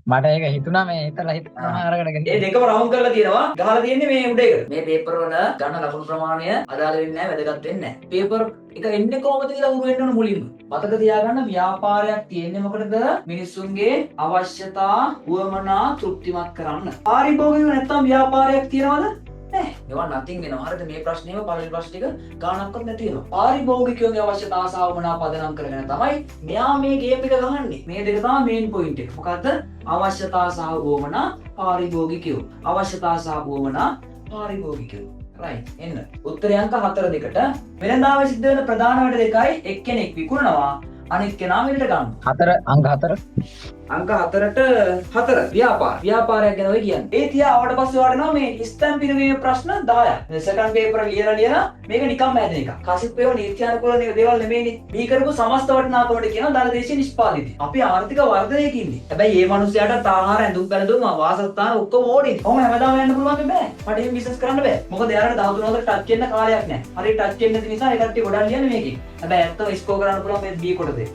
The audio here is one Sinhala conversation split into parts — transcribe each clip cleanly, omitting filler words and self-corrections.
මට ඒක හිතුණා මේ හිතලා හිතනවා අරකට ඒ දෙකම රවුන්ඩ් කරලා තියෙනවා. ගහලා තියෙන්නේ මේ උඩ එකට. මේ පේපර් වල ගන්න ලකුණු ප්‍රමාණය අදාළ වෙන්නේ නැහැ, වැදගත් වෙන්නේ නැහැ. පේපර් එක එන්නේ කොහොමද කියලා උරු වෙන්න ඕන මුලින්ම. මතක තියාගන්න ව්‍යාපාරයක් තියෙන්නේ මොකටද? මිනිස්සුන්ගේ අවශ්‍යතා උවමනා තෘප්තිමත් කරන්න. පාරිභෝගිකව නැත්තම් ව්‍යාපාරයක් තියනවද? නෑ. ඒවා nothing වෙනවා. හරිද? මේ ප්‍රශ්නේම පළවෙනි ප්‍රශ්න ටික ගානක්වත් නැති වෙනවා. පාරිභෝගිකයෝගේ අවශ්‍යතා ආසාවමනා පදනම් කරගෙන තමයි මෙයා මේ ගේම් එක ගහන්නේ. මේ දෙක තමයි මේන් පොයින්ට් එක. මොකද්ද? අවශ්‍යතා සහ උවමනා පාරිභෝගිකයෝ. අවශ්‍යතා සහ උවමනා පාරිභෝගිකයෝ. රයිට්. එන්න. උත්තරය අංක 4 දෙකට. වෙනදාම සිද්ධ වෙන ප්‍රධාන වැඩ දෙකයි එක්කෙනෙක් විකුණනවා අනිත් කෙනා මිලට ගන්නවා. අංක 4 අංක 4ට 4 ව්‍යාපාරයක් ගැන ඔය කියන්නේ. ඒ තියා ආවට පස්සේ වඩනවා මේ ස්ටැම්ප් පිනවීමේ ප්‍රශ්න 10ක්. සෙකන්ඩ් පේපර් ලියලා මේක නිකම්ම හැදෙන එකක්. කසිප් ඒවා නීත්‍යානුකූල දේවල් නෙමෙයිනේ. මේ කරපු සමස්ත වටිනාකමට කියනවා දලදේශීය නිෂ්පාදිත. අපි ආර්ථික වර්ධනයක ඉන්නේ. හැබැයි මේ මිනිස්යාට ආහාර ඇඳුම් පැළඳුම් වාසස්ථාන ඔක්කොම ඕනේ. කොහොම හැමදාම යන්න පුළුවන් බෑ. මට එහෙම බිස්නස් කරන්න බෑ. මොකද යාරට 13 හතර ටච් වෙන්න කාලයක් නැහැ. හරියට ටච් වෙන්නේ නැති නිසා ඒ කට්ටිය ගොඩක් ලියන්නේ මේකේ. හැබැයි ඇත්තම ස්කෝර් කරන්න පුළුවන් මේ B කොට දෙක.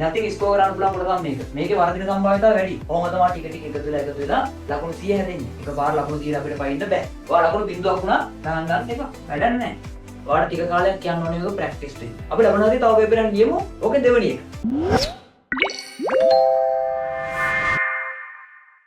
නැතික ස්කෝර් කරන්න පුළුවන් කොට තමයි මේක. මේකේ වර්ධන සම්භාවිතාව වැඩි. කොහොම තමයි ටික ටික එකතු වෙලා ලකුණු 100 හැදෙන්නේ. එකපාර ලකුණු 100 අපිට පයින්න බෑ. ඔයා ලකුණු බිඳුවක් වුණා ගණන් ගන්න එපා. වැඩක් නැහැ. ඔයාලට ටික කාලයක් කියන්න ඕනේ මේක ප්‍රැක්ටිස් වෙන්න. අපි ලබන හරිය තව පේපරයක් ලියමු. ඕකේ දෙවෙනි එක.